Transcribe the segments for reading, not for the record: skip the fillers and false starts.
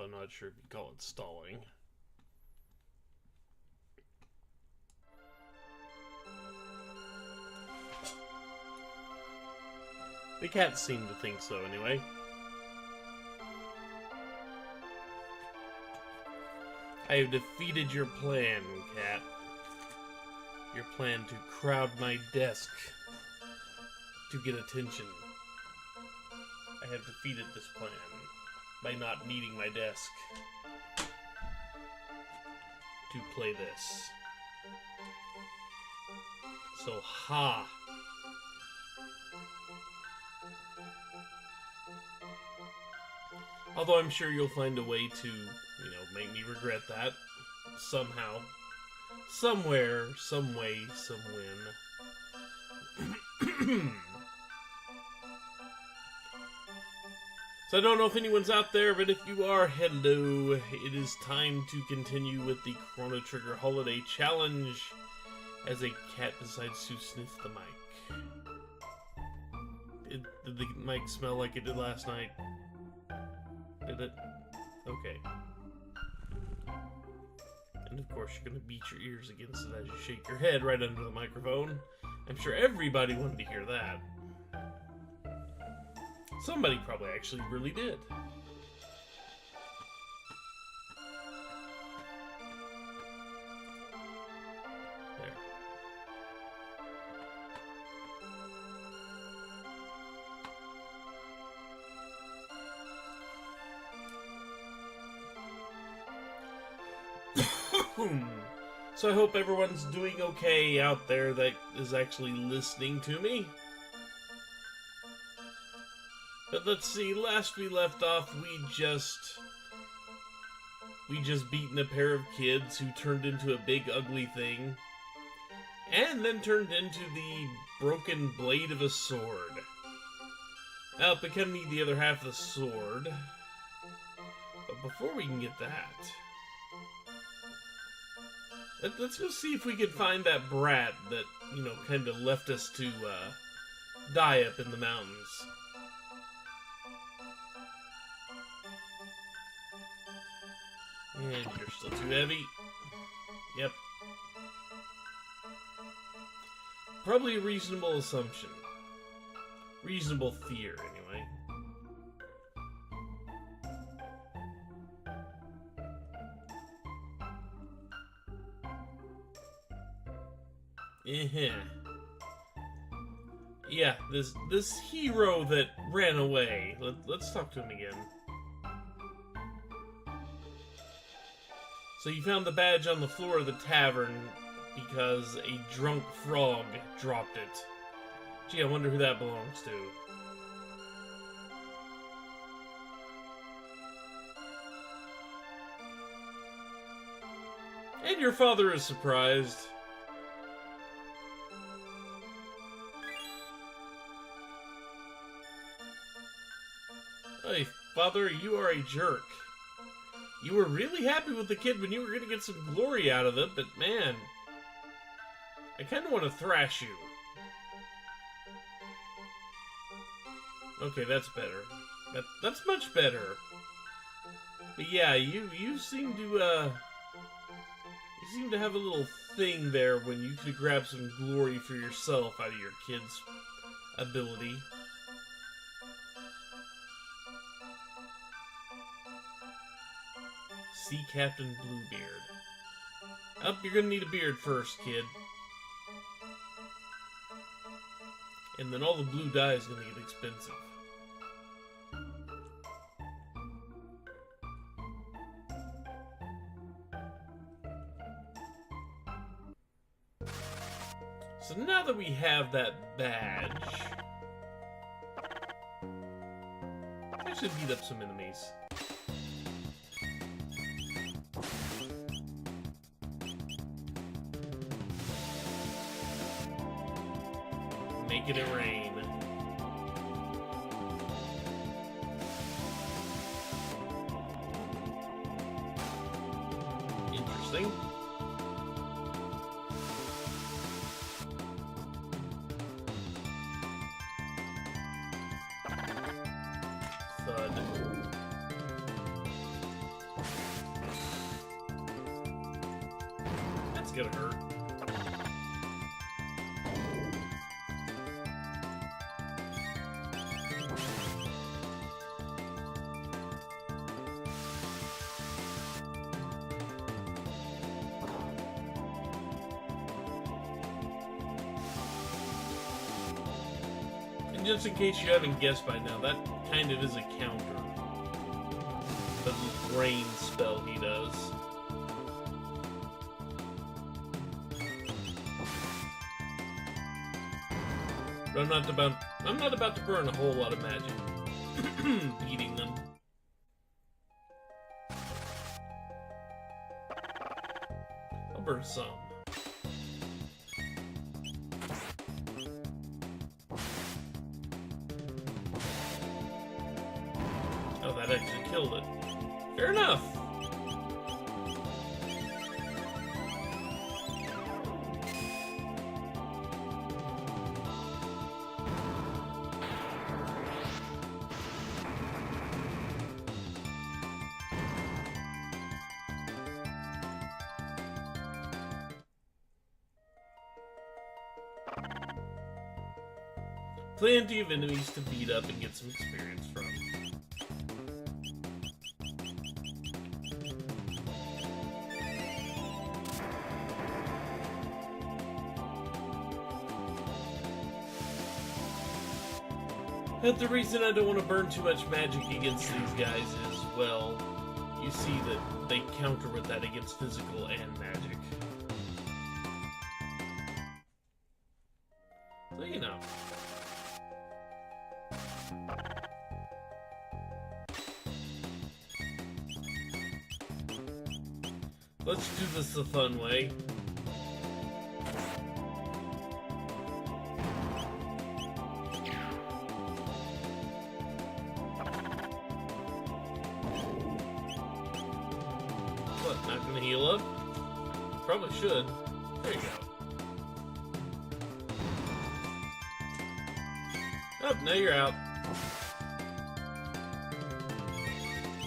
I'm not sure if you call it stalling. The cats seem to think so anyway. I have defeated your plan, cat. Your plan to crowd my desk to get attention. I have defeated this plan by not needing my desk to play this. So, ha! Although I'm sure you'll find a way to, make me regret that. Somehow. Somewhere, some way, some when. So I don't know if anyone's out there, but if you are, hello. It is time to continue with the Chrono Trigger Holiday Challenge as a cat decides to sniff the mic. Did the mic smell like it did last night? Did it? Okay. And of course you're gonna beat your ears against it as you shake your head right under the microphone. I'm sure everybody wanted to hear that. Somebody probably actually really did. There. So I hope everyone's doing okay out there that is actually listening to me. But let's see, last we left off, we just beaten a pair of kids who turned into a big ugly thing, and then turned into the broken blade of a sword. Now, it can be the other half of the sword, but before we can get that, let's go see if we can find that brat that, kind of left us to die up in the mountains. And you're still too heavy. Yep. Probably a reasonable assumption. Reasonable fear, anyway. Yeah, this hero that ran away. Let's talk to him again. So you found the badge on the floor of the tavern because a drunk frog dropped it. Gee, I wonder who that belongs to. And your father is surprised. Hey, father, you are a jerk. You were really happy with the kid when you were going to get some glory out of it, but man, I kind of want to thrash you. Okay, that's better. That's much better. But yeah, you seem to have a little thing there when you could grab some glory for yourself out of your kid's ability. See Captain Bluebeard. Oh, you're gonna need a beard first, kid. And then all the blue dye is gonna get expensive. So now that we have that badge, I should beat up some enemies. Making it rain. Interesting. Thud. gonna hurt. And just in case you haven't guessed by now, that kind of is a counter. The brain spell he does. But I'm not about to burn a whole lot of magic beating them. I'll burn some. Oh, that actually killed it. Fair enough. Plenty of enemies to beat up and get some experience from. But the reason I don't want to burn too much magic against these guys is, well, you see that they counter with that against physical and magic. So, you know. Let's do this the fun way. What, not gonna heal up? Probably should. There you go. Oh, now you're out.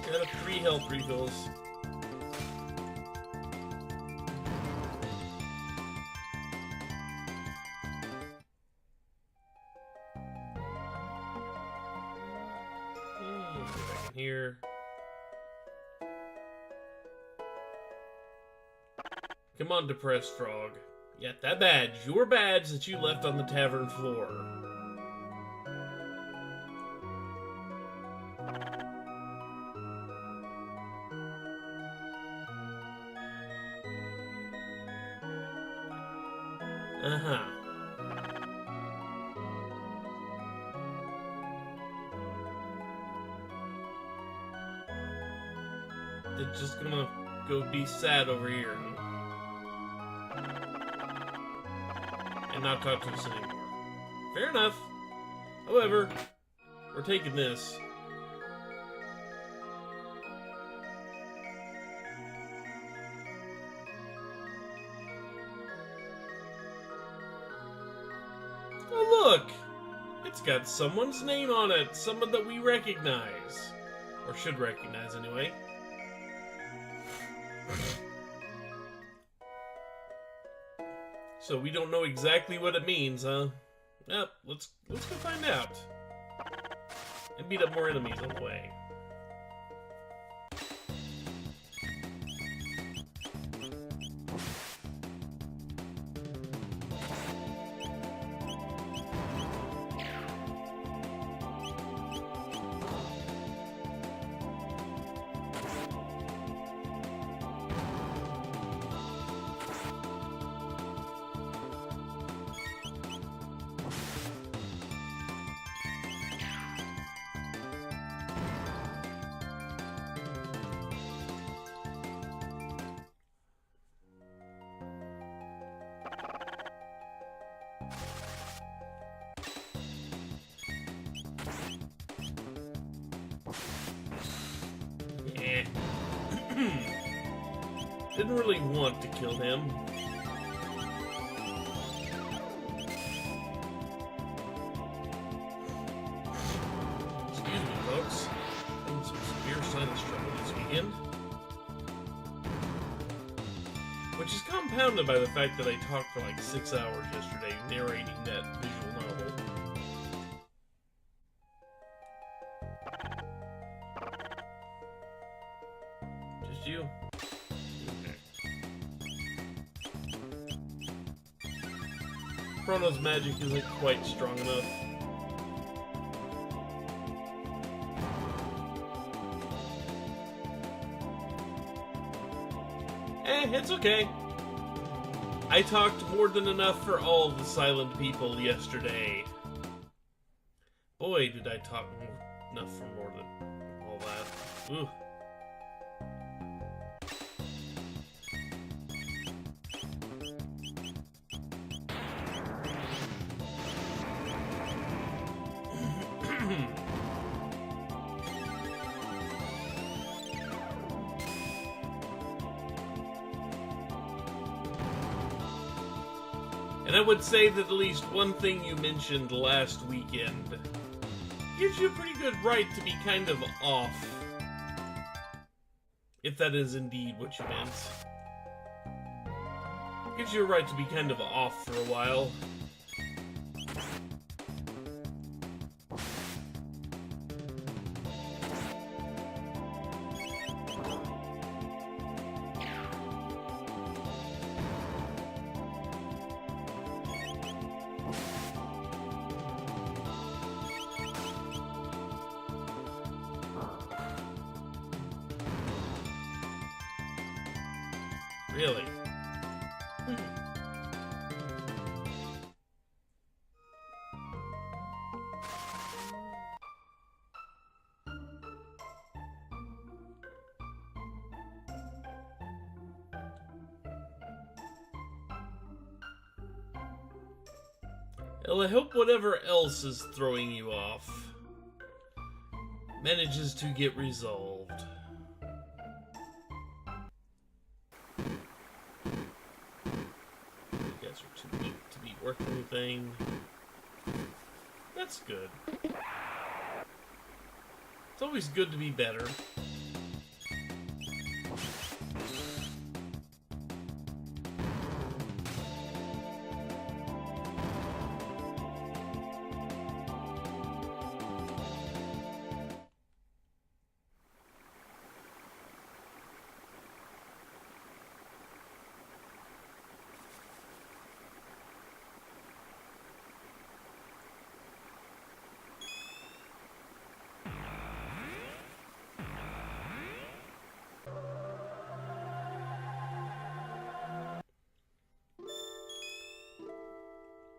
Got 3 health refills. Here. Come on, depressed frog. Yeah, that badge. Your badge that you left on the tavern floor. Uh-huh. They're just gonna go be sad over here. And not talk to us anymore. Fair enough. However, we're taking this. Oh look! It's got someone's name on it. Someone that we recognize. Or should recognize anyway. So we don't know exactly what it means, huh? Yep, let's go find out. And beat up more enemies on the way. Didn't really want to kill him. Excuse me, folks. Having some severe sinus trouble this weekend. Which is compounded by the fact that I talked for like 6 hours yesterday narrating that visual novel. Just you. Chrono's magic isn't quite strong enough. It's okay. I talked more than enough for all the silent people yesterday. Boy, did I talk enough for more than all that. Ooh. And I would say that at least one thing you mentioned last weekend gives you a pretty good right to be kind of off. If that is indeed what you meant. Gives you a right to be kind of off for a while. Really? Well, I hope whatever else is throwing you off manages to get resolved. Too weak to be worth anything. That's good. It's always good to be better.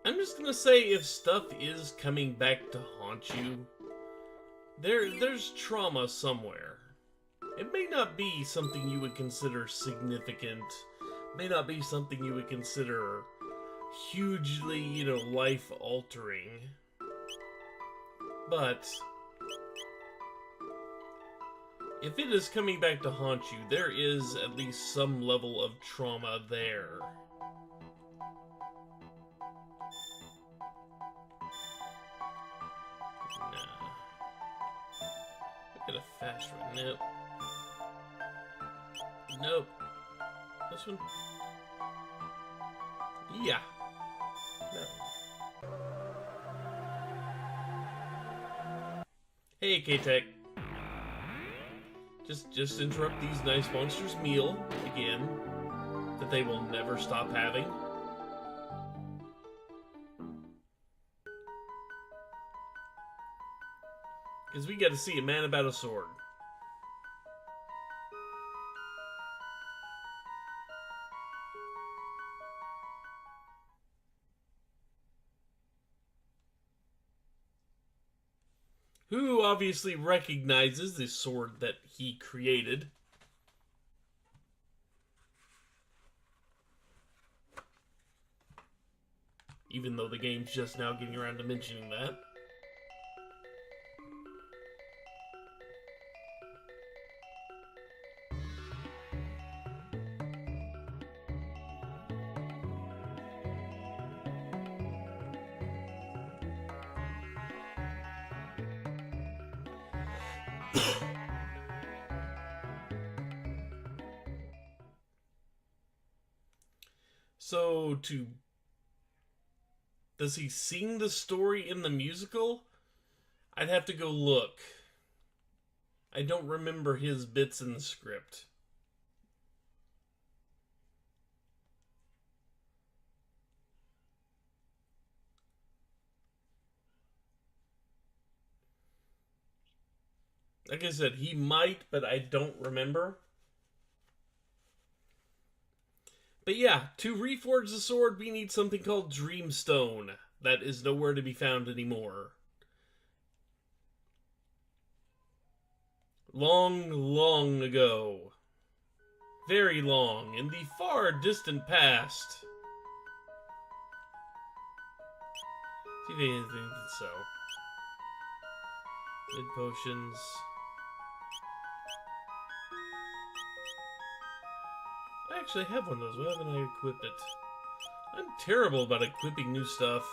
I'm just gonna say, if stuff is coming back to haunt you, there's trauma somewhere. It may not be something you would consider significant, may not be something you would consider hugely, life-altering, but if it is coming back to haunt you, there is at least some level of trauma there. Get a fast one. Nope. Nope. This one? Yeah. No. Hey, K-Tech. Just interrupt these nice monsters' meal again that they will never stop having. Because we got to see a man about a sword. Who obviously recognizes the sword that he created. Even though the game's just now getting around to mentioning that. So, does he sing the story in the musical? I'd have to go look. I don't remember his bits in the script. Like I said, he might, but I don't remember. But yeah, to reforge the sword, we need something called Dreamstone. That is nowhere to be found anymore. Long, long ago. Very long, in the far distant past. See if anything can sell. Mid potions. I actually have one of those. Why haven't I equipped it? I'm terrible about equipping new stuff.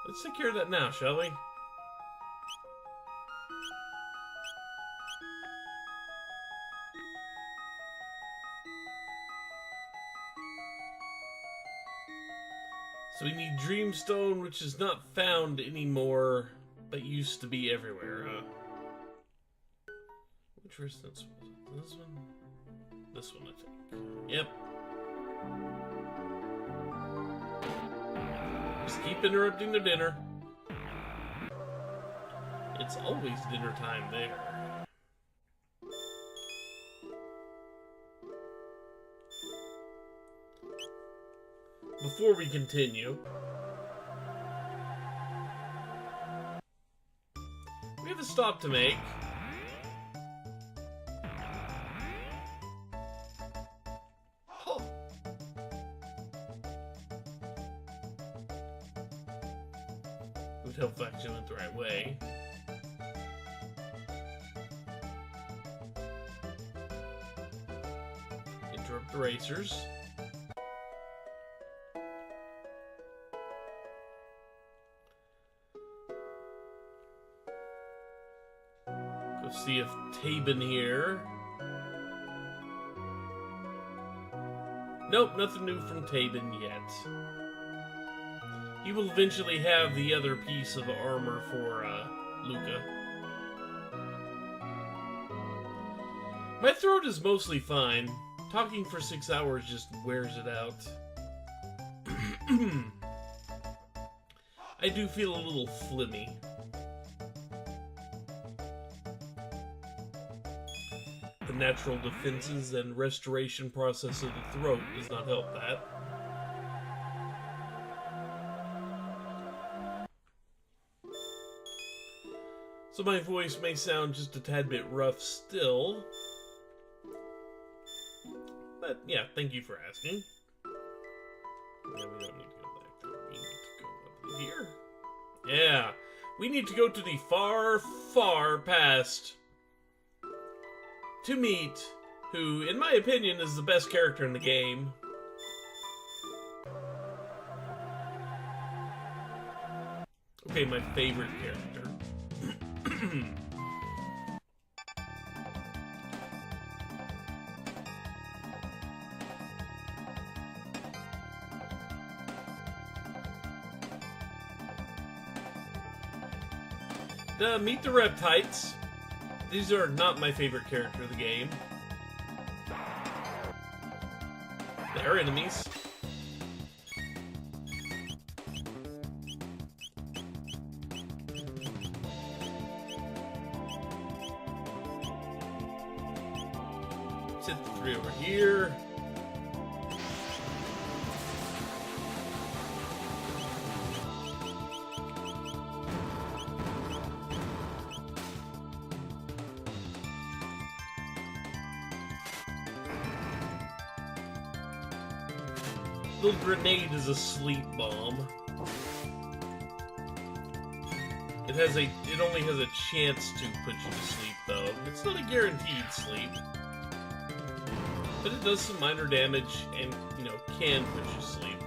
Let's take care of that now, shall we? So we need Dreamstone, which is not found anymore, but used to be everywhere. Which resistance was it? This one? This one, I think. Yep. Just keep interrupting the dinner. It's always dinner time there. Before we continue, we have a stop to make. Oh. It would help if I actually went the right way. Interrupt the racers. See if Tabin here. Nope, nothing new from Tabin yet. He will eventually have the other piece of armor for Luca. My throat is mostly fine. Talking for 6 hours just wears it out. I do feel a little phlegmy. The natural defenses and restoration process of the throat does not help that. So my voice may sound just a tad bit rough still. But yeah, thank you for asking. Yeah, we don't need to go back there. We need to go up here. Yeah, we need to go to the far, far past to meet who, in my opinion, is the best character in the game. Okay, my favorite character. Meet the Reptites. These are not my favorite character of the game. They're enemies. Let's hit the 3 over here. Little grenade is a sleep bomb. It only has a chance to put you to sleep though. It's not a guaranteed sleep. But it does some minor damage and, can put you to sleep.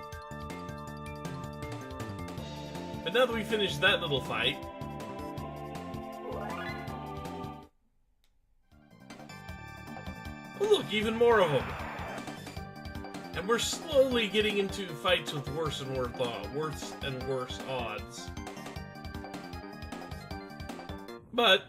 But now that we finished that little fight, look, even more of them. And we're slowly getting into fights with worse and worse odds. But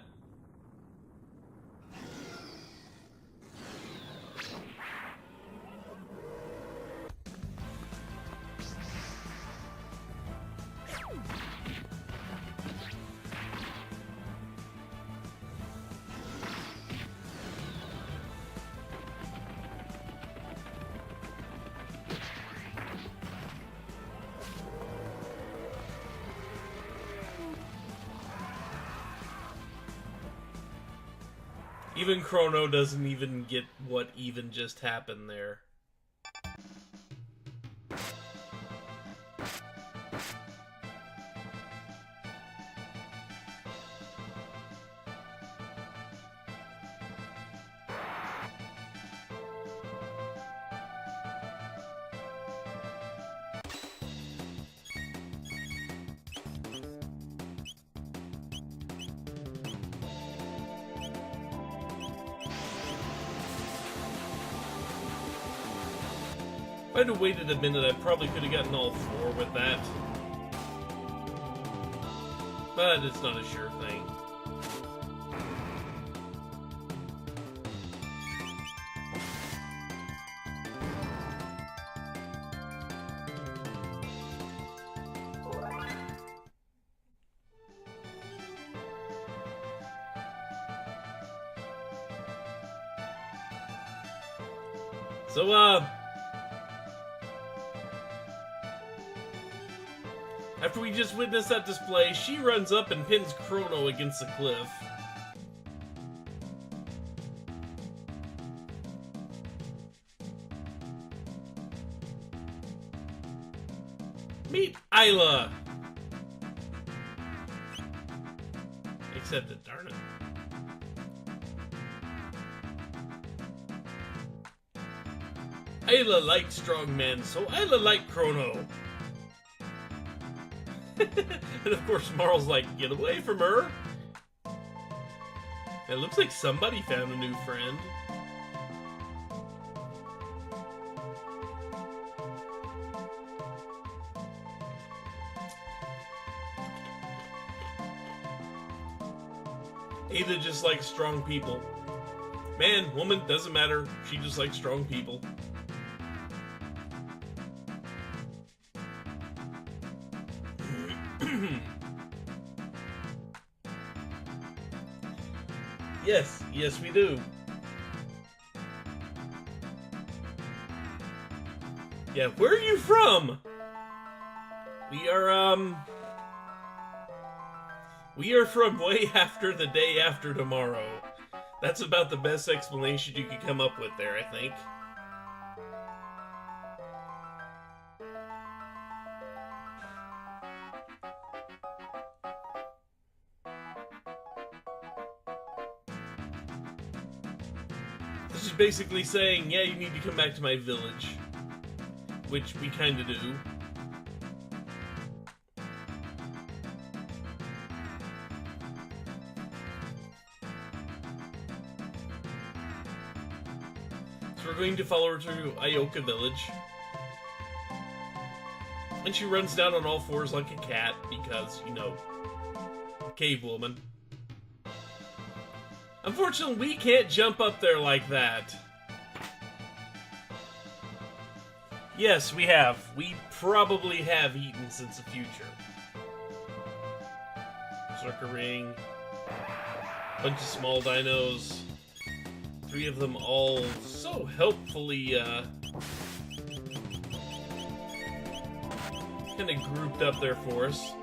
even Chrono doesn't even get what even just happened there. If I'd have waited a minute, I probably could have gotten all 4 with that. But it's not a sure thing. So, after we just witnessed that display, she runs up and pins Chrono against the cliff. Meet Isla! Accepted, darn it. Isla liked strong men, so Isla liked Chrono. And of course Marl's like, get away from her! It looks like somebody found a new friend. Ada just likes strong people. Man, woman, doesn't matter. She just likes strong people. Yes, we do. Yeah, where are you from? We are from way after the day after tomorrow. That's about the best explanation you could come up with there, I think. This is basically saying, yeah, you need to come back to my village. Which we kinda do. So we're going to follow her to Ioka village. And she runs down on all 4s like a cat, because, you know, cave woman. Unfortunately, we can't jump up there like that. Yes, we have. We probably have eaten since the future. Circle ring. Bunch of small dinos. 3 of them all so helpfully, kind of grouped up there for us.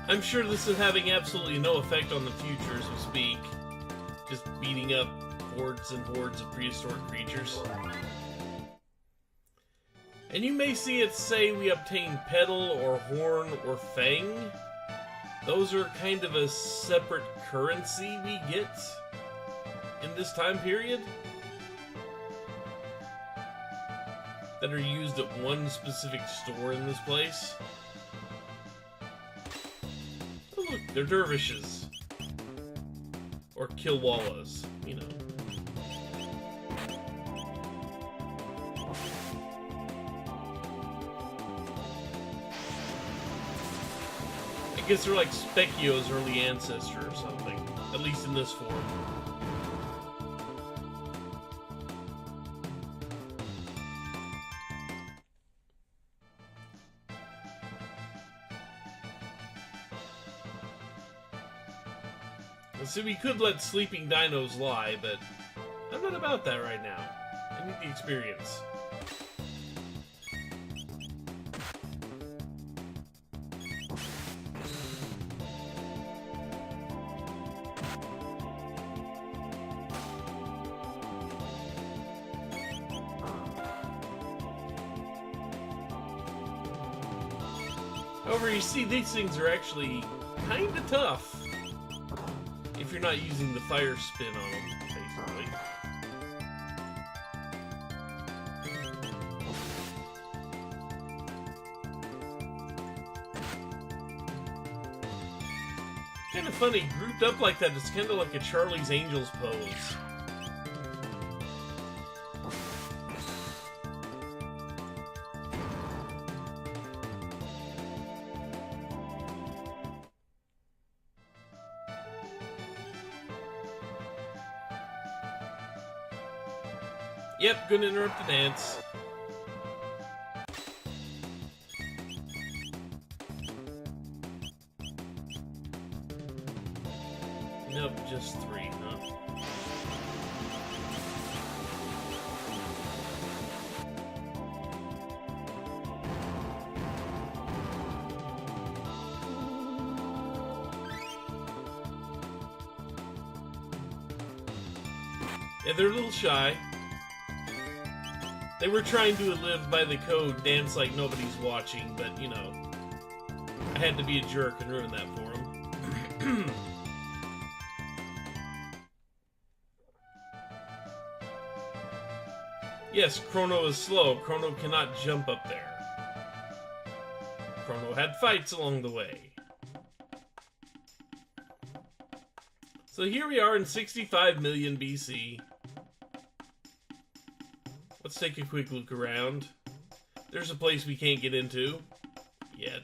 I'm sure this is having absolutely no effect on the future as we speak. Just beating up hordes and hordes of prehistoric creatures. And you may see it say we obtain petal or horn or fang. Those are kind of a separate currency we get in this time period that are used at one specific store in this place. Oh look, they're dervishes. Or kilwallas, you know. I guess they're like Specchio's early ancestor or something. At least in this form. So we could let sleeping dinos lie, but I'm not about that right now. I need the experience. However, you see, these things are actually kinda tough if you're not using the fire spin on them, basically. Kinda funny, grouped up like that, it's kinda like a Charlie's Angels pose. Yep, gonna interrupt the dance. Nope, just 3, huh? Yeah, they're a little shy. They were trying to live by the code, dance like nobody's watching, but, you know, I had to be a jerk and ruin that for them. Yes, Chrono is slow. Chrono cannot jump up there. Chrono had fights along the way. So here we are in 65 million BC. Let's take a quick look around. There's a place we can't get into yet.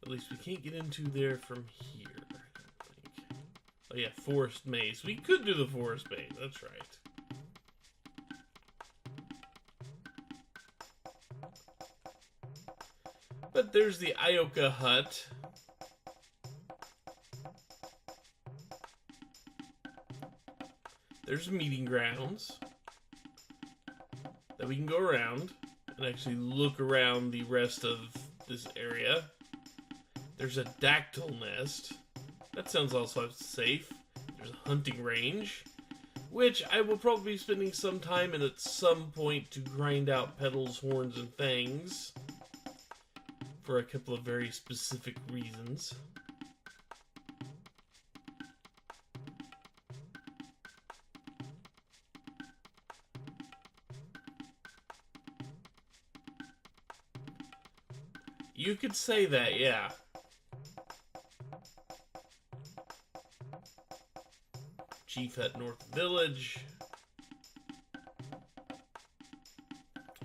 At least we can't get into there from here, I don't think. Oh yeah, forest maze. We could do the forest maze, that's right. But there's the Ioka hut. There's meeting grounds that we can go around and actually look around the rest of this area. There's a dactyl nest. That sounds also safe. There's a hunting range, which I will probably be spending some time in at some point to grind out petals, horns, and fangs. For a couple of very specific reasons. You could say that, yeah. Chief at North Village.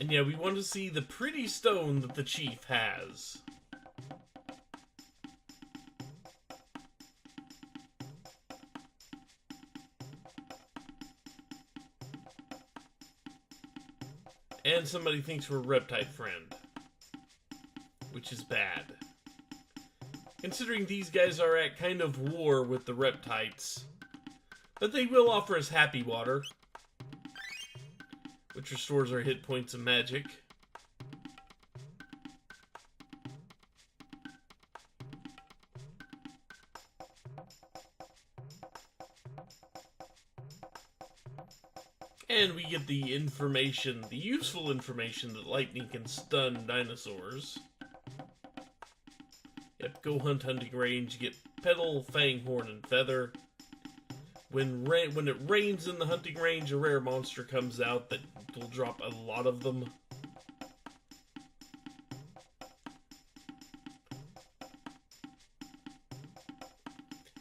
And yeah, we want to see the pretty stone that the chief has. And somebody thinks we're a Reptite friend. Which is bad. Considering these guys are at kind of war with the Reptites. But they will offer us happy water. which restores our hit points and magic. And we get the information, the useful information that lightning can stun dinosaurs. Yep, go hunt hunting range, get petal, fang, horn, and feather. When it rains in the hunting range, a rare monster comes out that will drop a lot of them.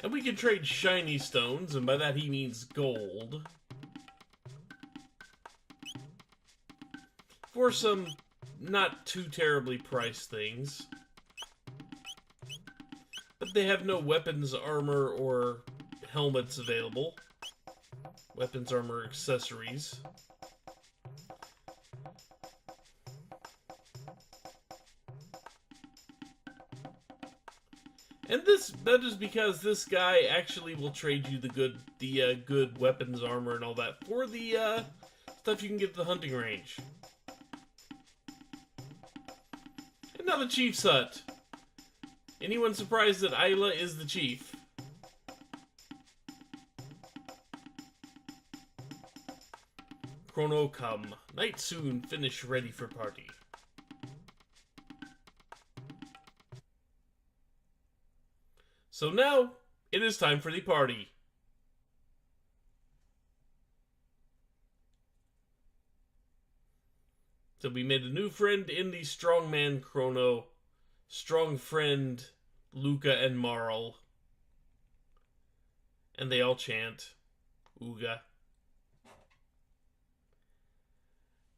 And we can trade shiny stones, and by that he means gold, for some not too terribly priced things. But they have no weapons, armor, or helmets available. Weapons, armor, accessories. And that is because this guy actually will trade you the good weapons, armor, and all that for the stuff you can get at the hunting range. And now the chief's hut. Anyone surprised that Isla is the chief? Chrono come. Night soon, finish ready for party. So now, it is time for the party. So we made a new friend in the strongman Chrono, strong friend Luca and Marl. And they all chant, Ooga.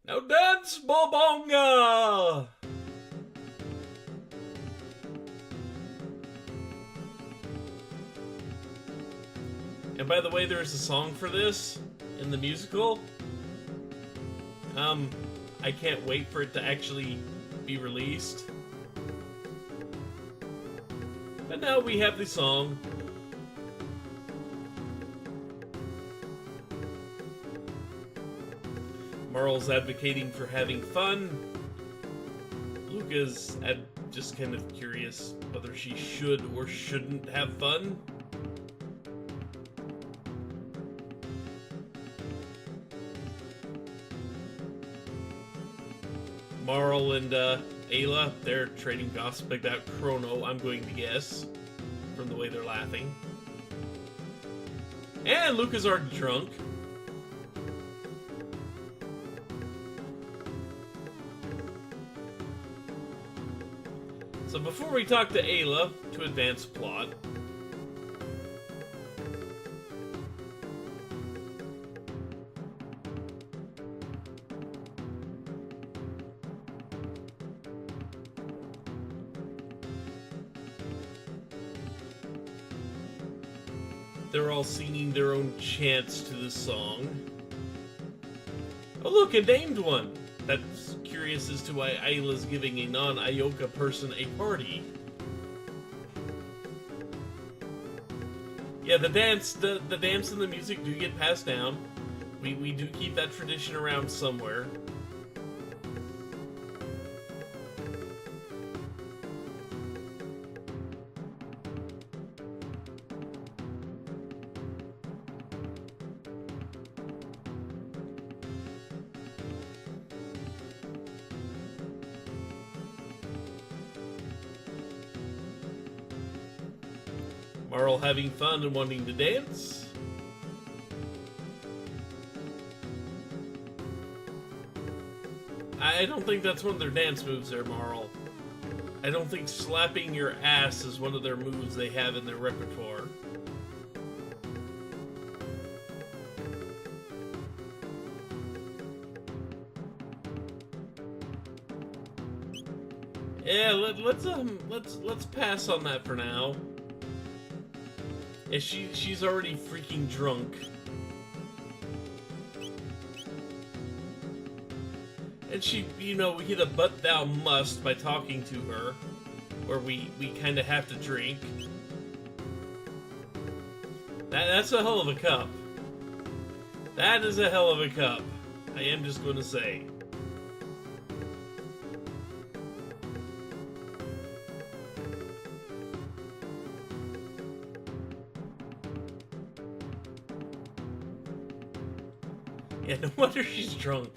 Now dance, Bobonga! And by the way, there's a song for this in the musical. I can't wait for it to actually be released. But now we have the song. Marl's advocating for having fun. Luca's just kind of curious whether she should or shouldn't have fun. Marl and Ayla, they're trading gossip about Chrono, I'm going to guess, from the way they're laughing. And Luca's already drunk. So before we talk to Ayla, to advance plot, they're all singing their own chants to this song. Oh look, a named one! That's curious as to why Ayla's giving a non-Ioka person a party. Yeah, the dance and the music do get passed down. We do keep that tradition around somewhere. Marl having fun and wanting to dance. I don't think that's one of their dance moves there, Marl. I don't think slapping your ass is one of their moves they have in their repertoire. Yeah, let's pass on that for now. Yeah, she's already freaking drunk. And she, you know, we hit a but thou must by talking to her, where we kind of have to drink. That's a hell of a cup. That is a hell of a cup. I am just going to say. Yeah, no wonder she's drunk.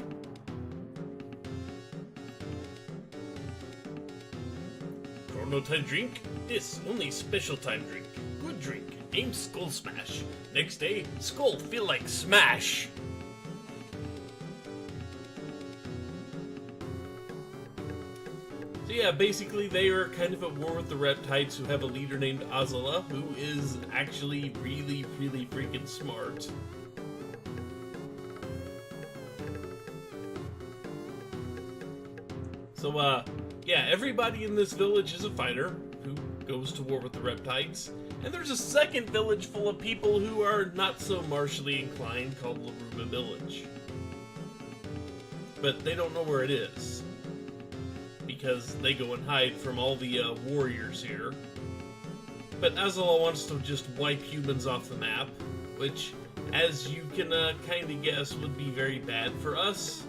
Chrono time drink? This only special time drink. Good drink. Aim skull smash. Next day, skull feel like smash. So yeah, basically they are kind of at war with the Reptites, who have a leader named Azala, who is actually really, really freaking smart. So, yeah, everybody in this village is a fighter who goes to war with the Reptites. And there's a second village full of people who are not so martially inclined called Laruba Village. But they don't know where it is, because they go and hide from all the warriors here. But Azala wants to just wipe humans off the map, which, as you can kind of guess, would be very bad for us.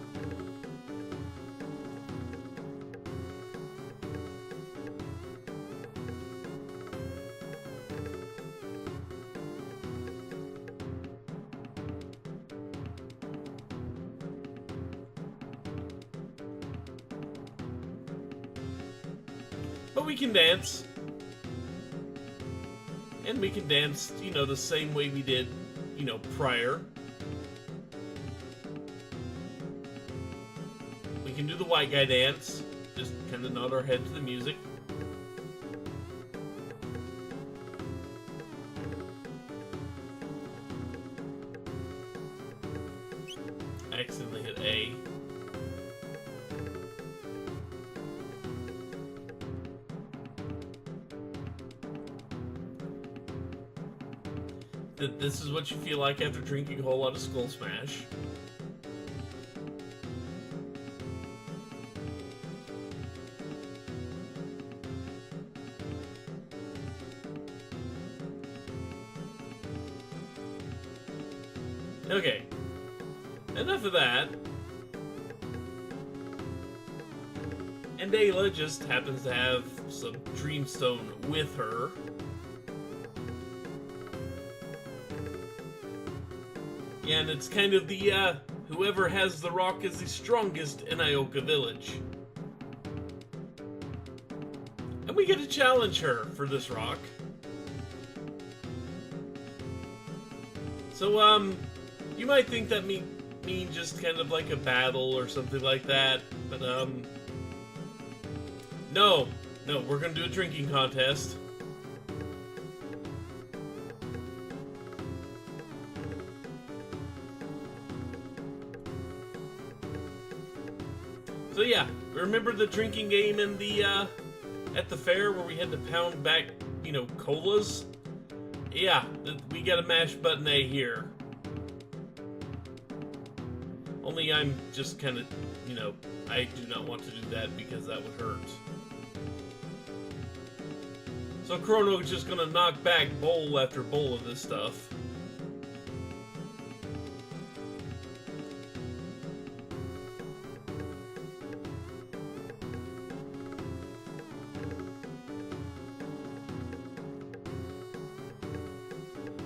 But we can dance. And we can dance, you know, the same way we did, you know, prior. We can do the white guy dance. Just kind of nod our head to the music. I accidentally hit A. That this is what you feel like after drinking a whole lot of Skull Smash. Okay, enough of that. And Ayla just happens to have some Dreamstone with her. Yeah, and it's kind of the, whoever has the rock is the strongest in Ioka Village. And we get to challenge her for this rock. So, you might think that mean just kind of like a battle or something like that, but, no, we're gonna do a drinking contest. So yeah, remember the drinking game in the, at the fair where we had to pound back, you know, colas? Yeah, we gotta mash button A here. Only I'm just kind of, you know, I do not want to do that because that would hurt. So Chrono is just gonna knock back bowl after bowl of this stuff.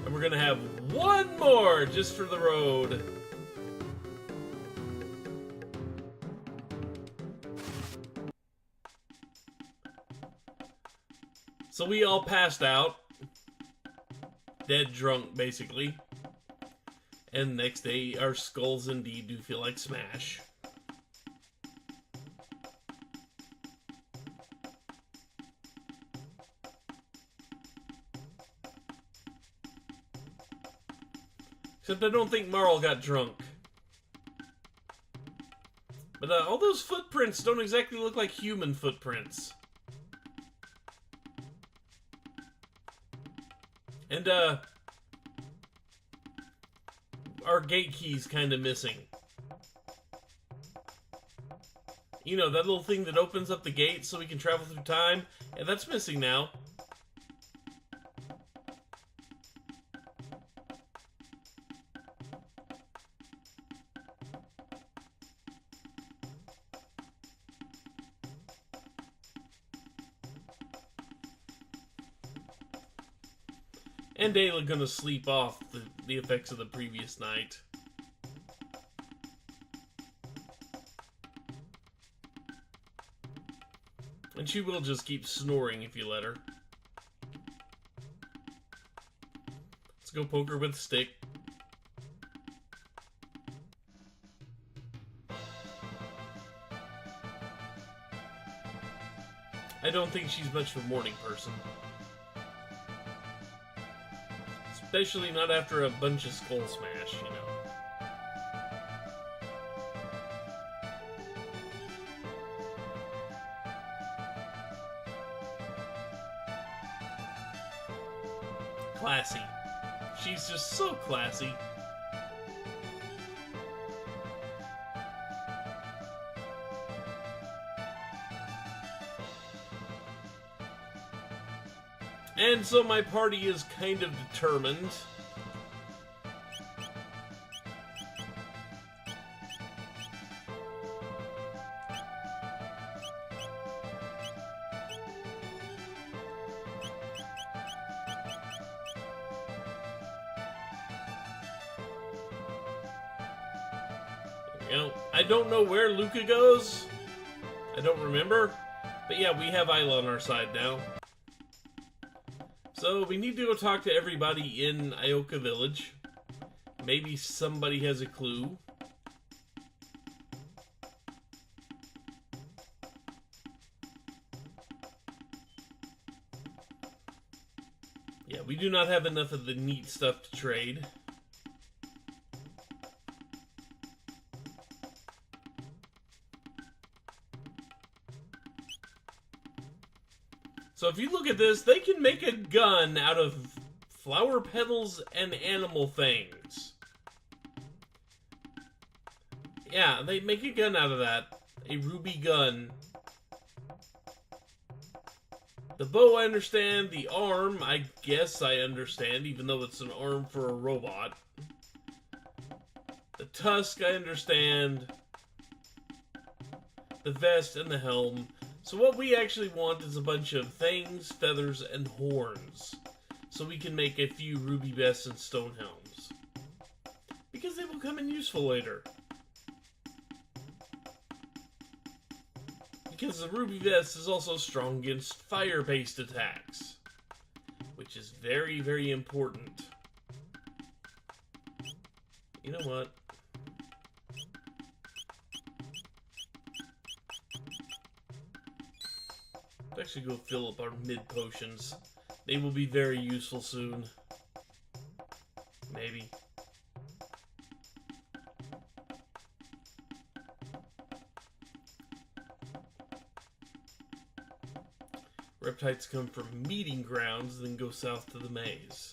And we're gonna have one more just for the road. So we all passed out. Dead drunk, basically. And next day, our skulls indeed do feel like smash. Except I don't think Marl got drunk. But all those footprints don't exactly look like human footprints. And, our gate key's kind of missing. You know, that little thing that opens up the gate so we can travel through time? Yeah, that's missing now. And Ayla gonna sleep off the effects of the previous night. And she will just keep snoring if you let her. Let's go poke her with a stick. I don't think she's much of a morning person. Especially not after a bunch of Skull Smash, you know. Classy. She's just so classy. And so my party is kind of determined. You know, I don't know where Luca goes. I don't remember. But yeah, we have Ayla on our side now. So we need to go talk to everybody in Ioka Village. Maybe somebody has a clue. Yeah, we do not have enough of the neat stuff to trade. So if you look at this, they can make a gun out of flower petals and animal things. Yeah, they make a gun out of that. A ruby gun. The bow I understand. The arm, I guess I understand, even though it's an arm for a robot. The tusk, I understand. The vest and the helm. So what we actually want is a bunch of fangs, feathers, and horns. So we can make a few ruby vests and stone helms. Because they will come in useful later. Because the ruby vest is also strong against fire-based attacks. Which is very, very important. You know what? Let's actually go fill up our mid potions. They will be very useful soon. Maybe. Reptites come from meeting grounds, then go south to the maze.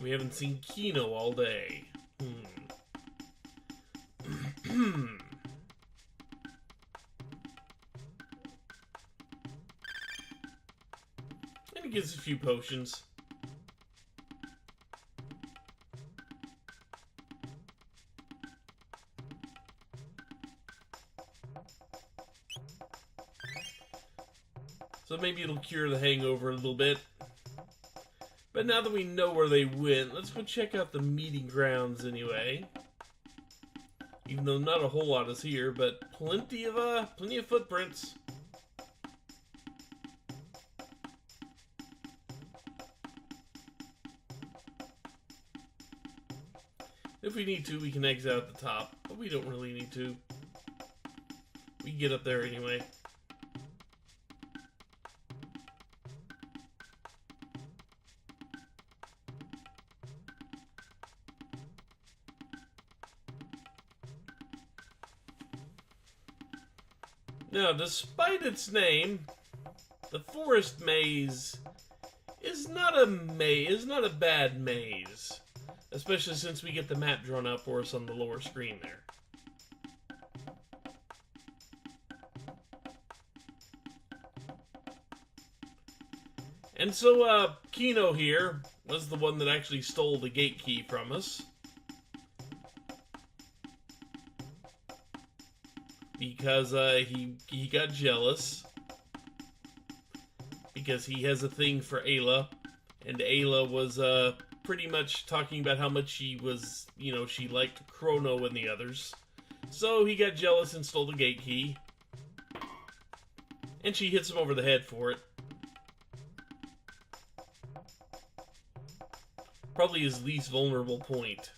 We haven't seen Chrono all day. And he gives a few potions. So maybe it'll cure the hangover a little bit. But now that we know where they went, let's go check out the meeting grounds anyway. Even though not a whole lot is here, but plenty of footprints. If we need to, we can exit out the top, but we don't really need to. We can get up there anyway. Now, despite its name, the forest maze is not a bad maze. Especially since we get the map drawn out for us on the lower screen there. And so, Chrono here was the one that actually stole the gate key from us. because he got jealous because he has a thing for Ayla, and Ayla was pretty much talking about how much she was, she liked Chrono and the others. So he got jealous and stole the gate key, and she hits him over the head for it. Probably his least vulnerable point.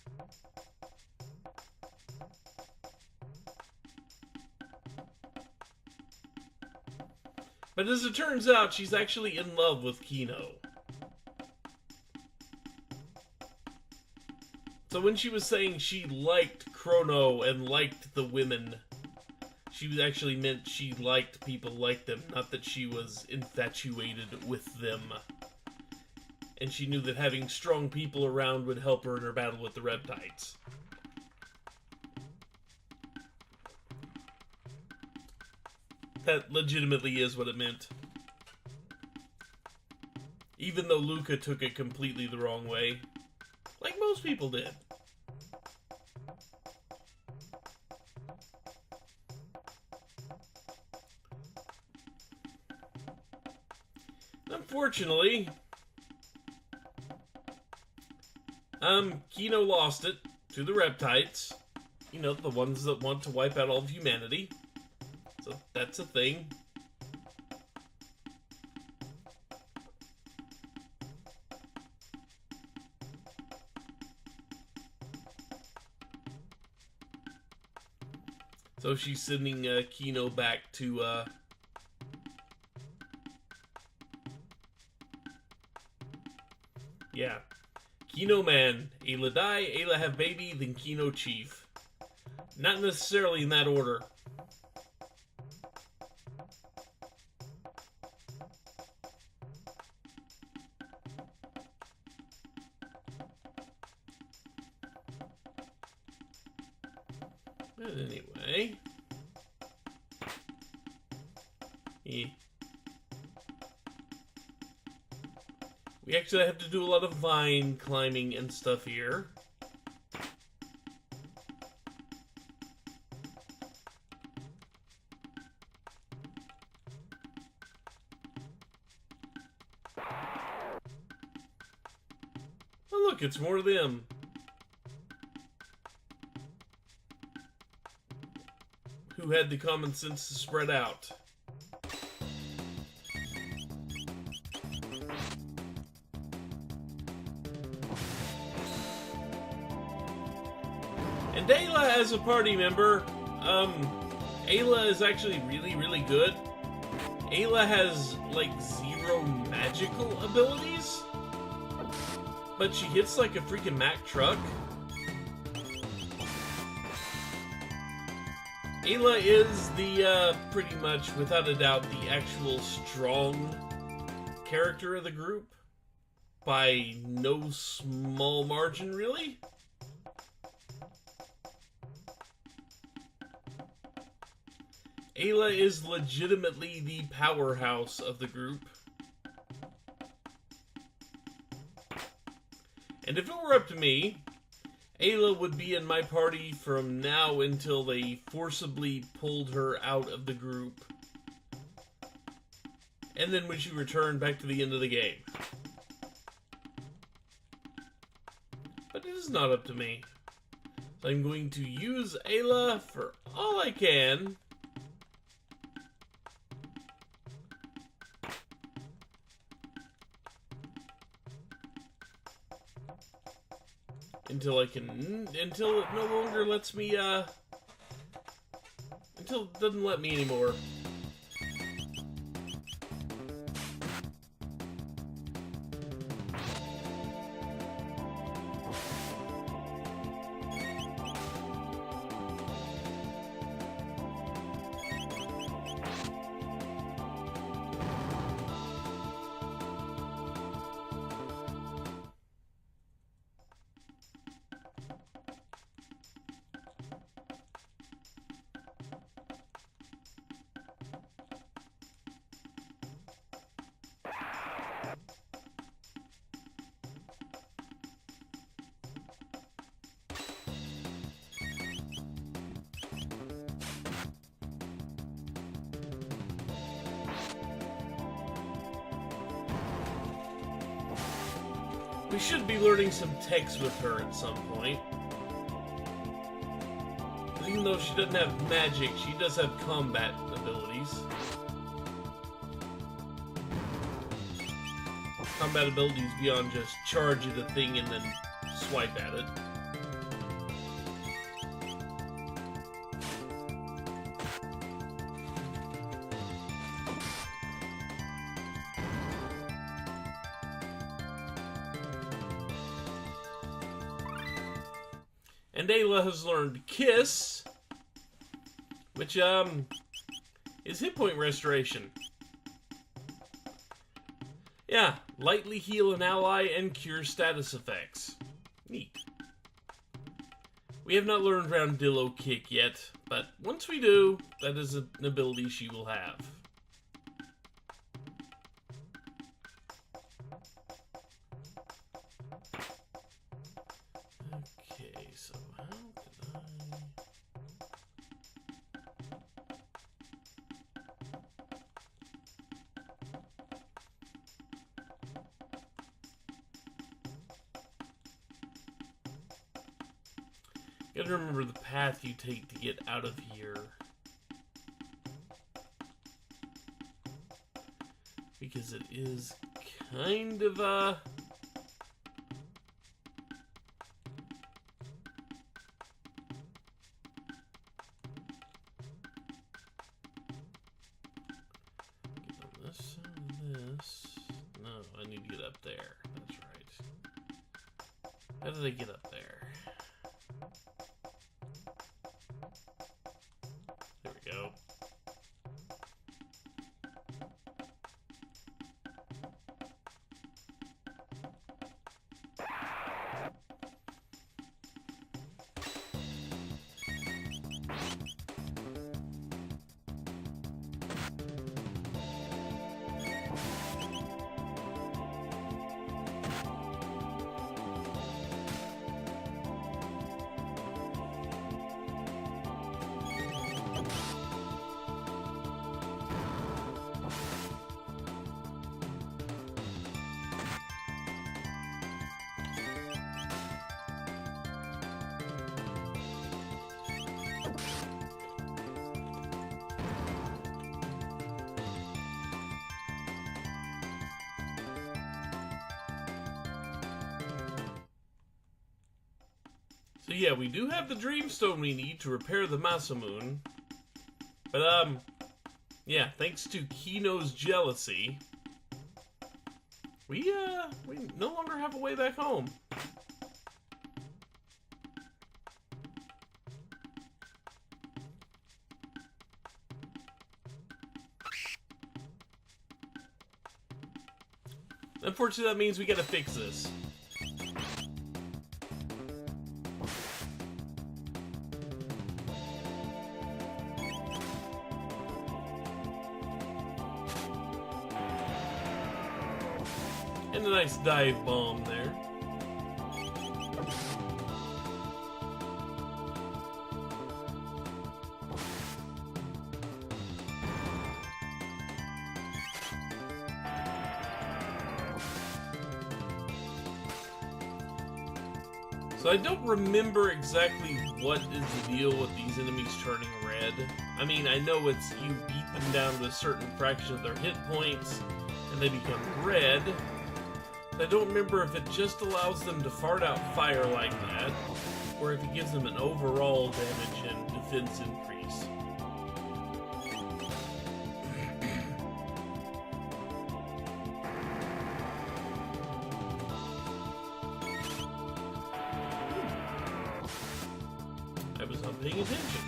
But as it turns out, she's actually in love with Kino. So when she was saying she liked Chrono and liked the women, she actually meant she liked people like them, not that she was infatuated with them. And she knew that having strong people around would help her in her battle with the Reptites. That legitimately is what it meant. Even though Luca took it completely the wrong way. Like most people did. Unfortunately, Kino lost it to the Reptites. The ones that want to wipe out all of humanity. So that's a thing. So she's sending Kino back to yeah. Kino man, Ayla die, Ayla have baby, then Kino chief. Not necessarily in that order. But anyway. We actually have to do a lot of vine climbing and stuff here. Oh look, it's more of them. Who had the common sense to spread out. And Ayla as a party member, Ayla is actually really, really good. Ayla has, like, 0 magical abilities, but she hits like a freaking Mack truck. Ayla is the, pretty much, without a doubt, the actual strong character of the group. By no small margin, really. Ayla is legitimately the powerhouse of the group. And if it were up to me, Ayla would be in my party from now until they forcibly pulled her out of the group. And then when she returned back to the end of the game. But it is not up to me. So I'm going to use Ayla for all I can. Until it no longer lets me, until it doesn't let me anymore. We should be learning some techs with her at some point. Even though she doesn't have magic, she does have combat abilities. Combat abilities beyond just charge at a thing and then swipe at it. And Ayla has learned Kiss, which, is hit point restoration. Yeah, lightly heal an ally and cure status effects. Neat. We have not learned Roundillo Kick yet, but once we do, that is an ability she will have. Okay, so how did I... You gotta remember the path you take to get out of here. Because it is kind of get on this side of this. No, I need to get up there. That's right. How did I get up there? There we go. So yeah, we do have the Dreamstone we need to repair the Masamune. But, yeah, thanks to Kino's jealousy, we no longer have a way back home. Unfortunately, that means we gotta fix this. And a nice dive bomb there. So I don't remember exactly what is the deal with these enemies turning red. I mean, I know it's you beat them down to a certain fraction of their hit points and they become red. I don't remember if it just allows them to fart out fire like that, or if it gives them an overall damage and defense increase. I was not paying attention.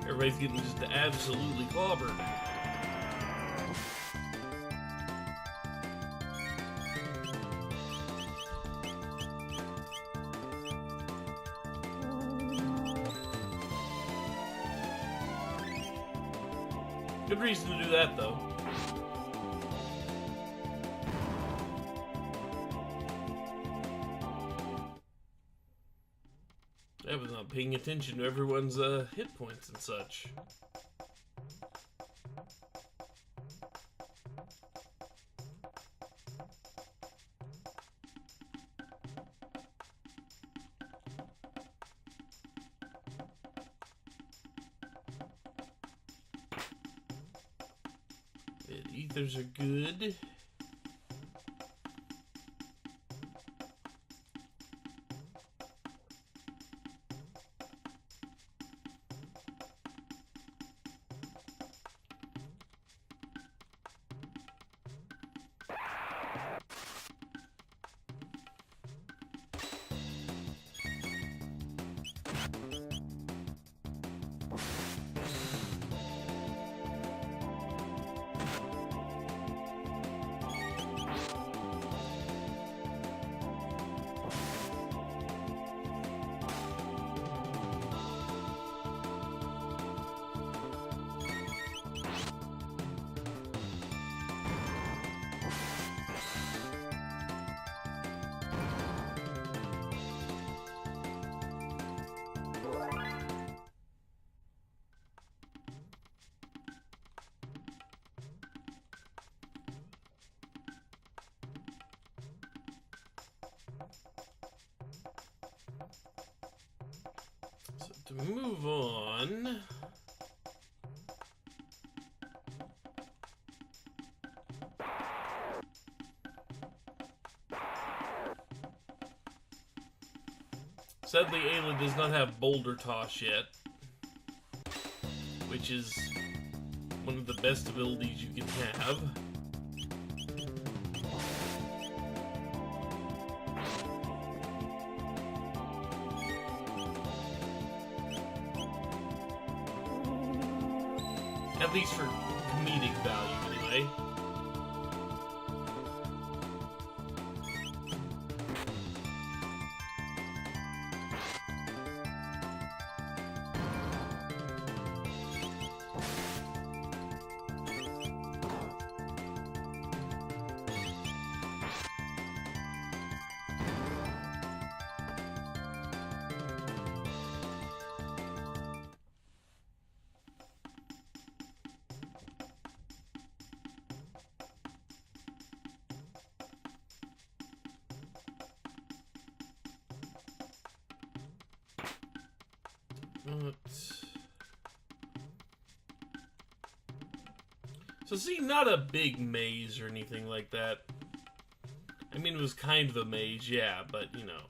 Everybody's getting just absolutely clobbered. Good reason to do that, though. I was not paying attention to everyone's hit points and such. Ethers are good. So to move on, sadly Ayla does not have Boulder Toss yet, which is one of the best abilities you can have. At least for comedic value, anyway. So see, not a big maze or anything like that. I mean, it was kind of a maze, yeah, but, you know.